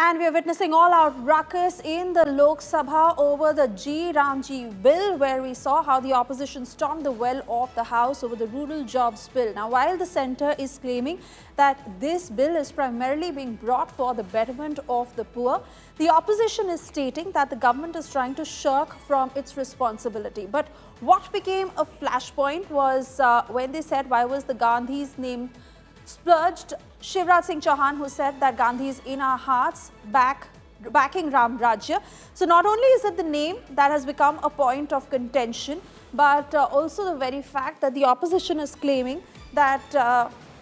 And we are witnessing all-out ruckus in the Lok Sabha over the G Ramji bill, where we saw how the opposition stormed the well of the House over the rural jobs bill. Now, while the centre is claiming that this bill is primarily being brought for the betterment of the poor, the opposition is stating that the government is trying to shirk from its responsibility. But what became a flashpoint was when they said, why was the Gandhi's name splurged? Shivraj Singh Chauhan, who said that Gandhi is in our hearts, backing Ram Rajya. So not only is it the name that has become a point of contention, but also the very fact that the opposition is claiming that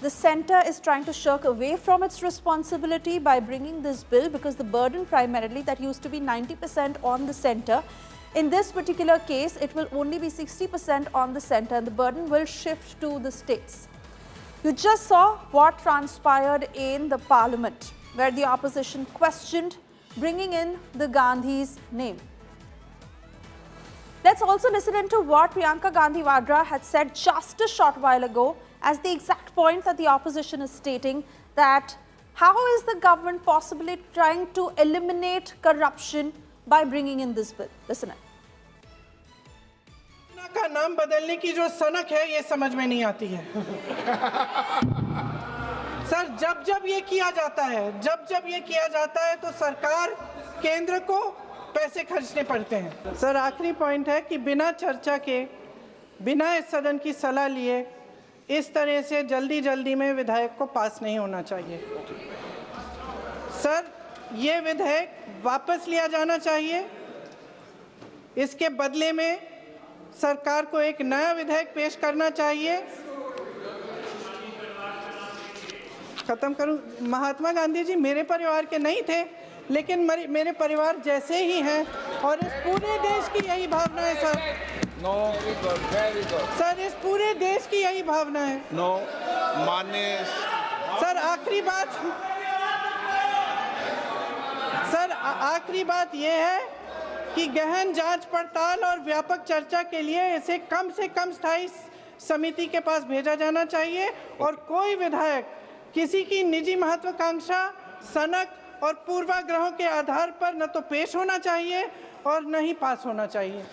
the centre is trying to shirk away from its responsibility by bringing this bill, because the burden primarily that used to be 90% on the centre, in this particular case, it will only be 60% on the centre, and the burden will shift to the states. You just saw what transpired in the parliament, where the opposition questioned bringing in the Gandhi's name. Let's also listen into what Priyanka Gandhi Vadra had said just a short while ago as the exact point that the opposition is stating, that how is the government possibly trying to eliminate corruption by bringing in this bill. Listen in. का नाम बदलने की जो सनक है ये समझ में नहीं आती है सर। जब ये किया जाता है तो सरकार केंद्र को पैसे खर्चने पड़ते हैं। सर आखिरी पॉइंट है कि बिना चर्चा के, बिना इस सदन की सलाह लिए इस तरह से जल्दी में विधेयक को पास नहीं होना चाहिए। सर ये विधेयक वापस लिया जाना चाहिए। इसके बदले में सरकार को एक नया विधेयक पेश करना चाहिए। खत्म करूं। महात्मा गांधी जी मेरे परिवार के नहीं थे, लेकिन मेरे परिवार जैसे ही हैं, और इस पूरे देश की यही भावना है सर। सर इस पूरे देश की यही भावना है। माननीय सर आखिरी बात ये है कि गहन जांच पड़ताल और व्यापक चर्चा के लिए इसे कम से कम स्थायी समिति के पास भेजा जाना चाहिए, और कोई विधायक किसी की निजी महत्वाकांक्षा, सनक और पूर्वाग्रहों के आधार पर न तो पेश होना चाहिए और न ही पास होना चाहिए।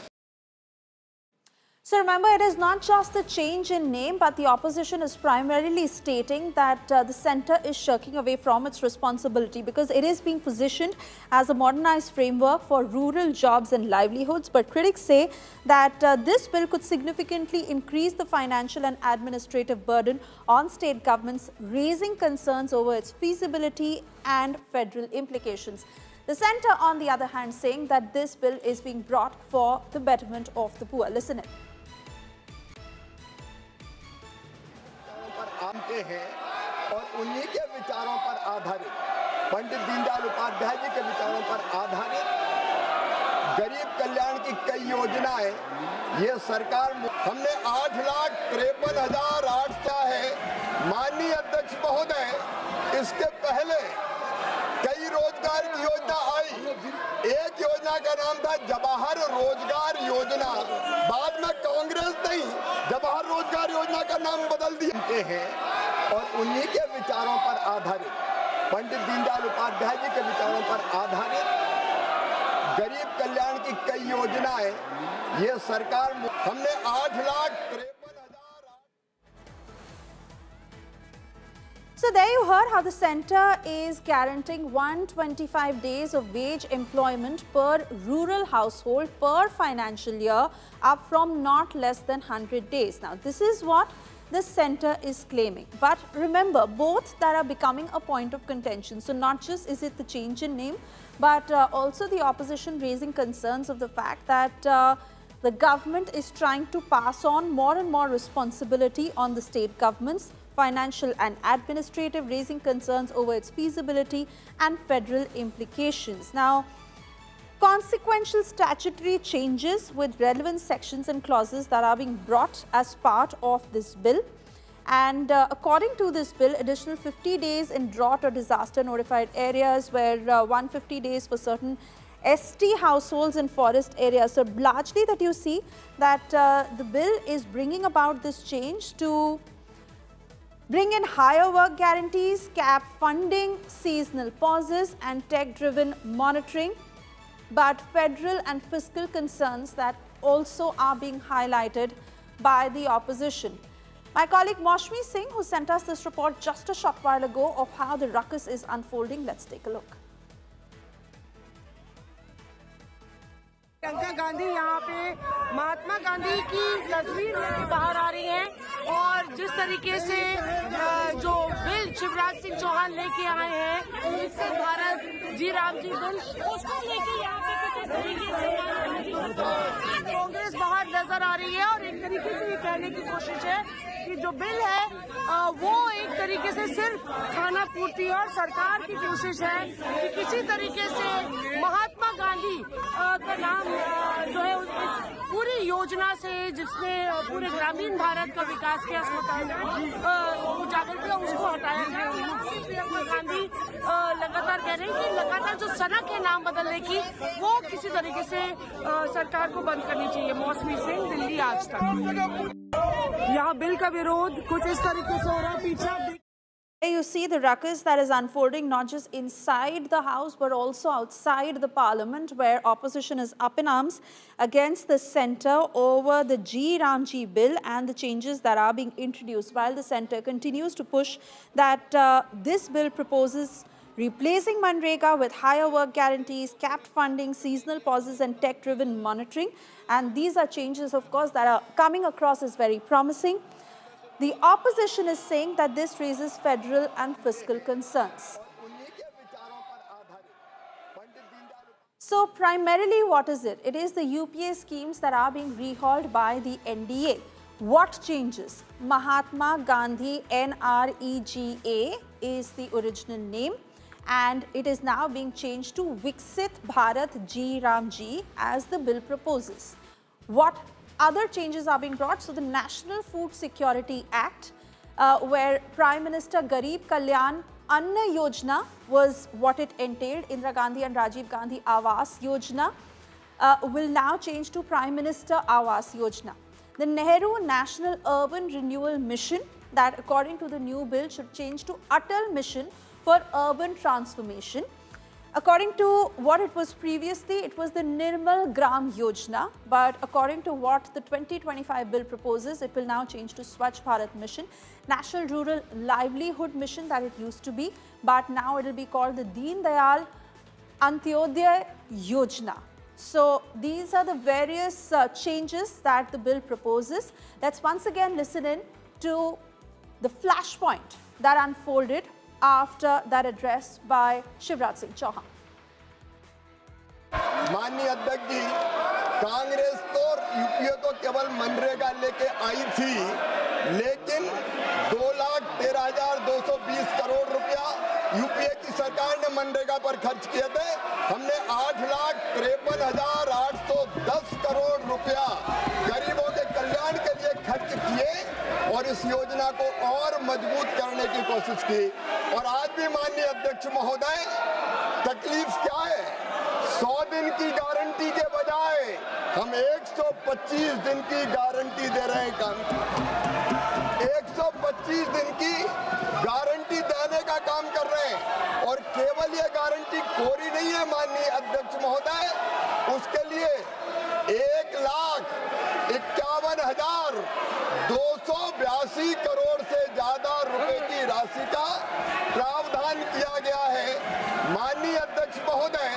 So remember, it is not just the change in name, but the opposition is primarily stating that the centre is shirking away from its responsibility, because it is being positioned as a modernized framework for rural jobs and livelihoods. But critics say that this bill could significantly increase the financial and administrative burden on state governments, raising concerns over its feasibility and federal implications. The centre, on the other hand, saying that this bill is being brought for the betterment of the poor. Listen in. हैं और उन्हीं के विचारों पर आधारित, पंडित दीनदयाल उपाध्याय जी के विचारों पर आधारित गरीब कल्याण की कई योजनाएं ये सरकार, हमने 8,53,800 है। माननीय अध्यक्ष महोदय, इसके पहले कई रोजगार की योजना आई। एक योजना का नाम था जवाहर रोजगार योजना, बाद में कांग्रेस ने जवाहर रोजगार योजना का नाम बदल दिया है, और उन्हीं के विचारों पर आधारित, पंडित दीनदयाल उपाध्याय जी के विचारों पर आधारित गरीब कल्याण की कई योजनाएं ये सरकार, हमने 8,53,000। So there you heard how the centre is guaranteeing 125 days of wage employment per rural household per financial year, up from not less than 100 days. Now, this is what the centre is claiming. But remember, both that are becoming a point of contention. So not just is it the change in name, but also the opposition raising concerns of the fact that the government is trying to pass on more and more responsibility on the state governments, financial and administrative, raising concerns over its feasibility and federal implications. Now, consequential statutory changes with relevant sections and clauses that are being brought as part of this bill. And according to this bill, additional 50 days in drought or disaster notified areas, where 150 days for certain ST households in forest areas. So largely that you see that the bill is bringing about this change to bring in higher work guarantees, cap funding, seasonal pauses, and tech-driven monitoring. But federal and fiscal concerns that also are being highlighted by the opposition. My colleague Maushmi Singh, who sent us this report just a short while ago of how the ruckus is unfolding. Let's take a look. Priyanka Gandhi यहाँ पे महात्मा गांधी की तस्वीर लेके बाहर आ रही हैं और जिस तरीके से जो बिल शिवराज सिंह चौहान लेके आए हैं, विकसित भारत जी राम जी बिल, उसको लेके यहाँ पे कुछ इस तरीके से कांग्रेस बाहर नजर आ रही है और एक तरीके से ये कहने की कोशिश है कि जो बिल है वो एक तरीके से सिर्फ खाना पूर्ति और सरकार की कोशिश है कि किसी तरीके से महात्मा गांधी का नाम जो है इस पूरी योजना से जिसने पूरे ग्रामीण भारत का विकास किया उजागर किया, उसको हटाया जाए। प्रियंका गांधी लगातार कह रहे हैं कि लगातार जो सनक है नाम बदलने की, वो किसी तरीके से सरकार को बंद करनी चाहिए। मौसमी सिंह, दिल्ली आज तक। यहाँ बिल का विरोध कुछ इस तरीके से हो रहा है। पीछे You see the ruckus that is unfolding not just inside the House but also outside the Parliament, where opposition is up in arms against the centre over the G Ramji bill and the changes that are being introduced, while the centre continues to push that this bill proposes replacing Manrega with higher work guarantees, capped funding, seasonal pauses and tech-driven monitoring. And these are changes, of course, that are coming across as very promising. The opposition is saying that this raises federal and fiscal concerns. So primarily, what is it? It is the UPA schemes that are being rehauled by the NDA. What changes? Mahatma Gandhi NREGA is the original name, and it is now being changed to Viksit Bharat G Ramji as the bill proposes. What other changes are being brought? So the National Food Security Act, where Prime Minister Garib Kalyan Anna Yojana was what it entailed, Indira Gandhi and Rajiv Gandhi Awas Yojana, will now change to Prime Minister Awas Yojana. The Nehru National Urban Renewal Mission, that according to the new bill should change to Atal Mission for Urban Transformation. According to what it was previously, it was the Nirmal Gram Yojana, but according to what the 2025 bill proposes, it will now change to Swachh Bharat Mission, National Rural Livelihood Mission that it used to be, but now it will be called the Deen Dayal Antyodaya Yojana. So these are the various changes that the bill proposes. Let's once again listen in to the flashpoint that unfolded after that address by Shivraj Singh Chauhan. माननीय अध्यक्ष जी, कांग्रेस तो UPA तो केवल मनरेगा लेके आई थी, लेकिन 2,13,220 करोड़ रुपया UPA की सरकार ने मनरेगा पर खर्च किए थे। हमने 8,53,810 करोड़ रुपया गरीबों के कल्याण के लिए खर्च किए और इस योजना को और मजबूत करने की कोशिश की। और आज भी माननीय अध्यक्ष महोदय, तकलीफ क्या है? 100 दिन की गारंटी के बजाय हम 125 दिन की गारंटी दे रहे हैं। 125 दिन की गारंटी देने का काम कर रहे हैं और केवल ये गारंटी कोरी नहीं है माननीय अध्यक्ष महोदय, उसके लिए 1,51,282 करोड़ से ज्यादा रुपए की राशि का प्रावधान किया गया है। माननीय अध्यक्ष महोदय,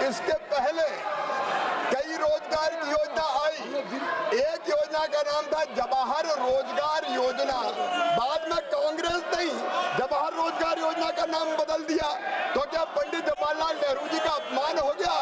इसके पहले कई रोजगार की योजना आई। एक योजना का नाम था जवाहर रोजगार योजना, बाद में कांग्रेस ने जवाहर रोजगार योजना का नाम बदल दिया। तो क्या पंडित जवाहरलाल नेहरू जी का अपमान हो गया?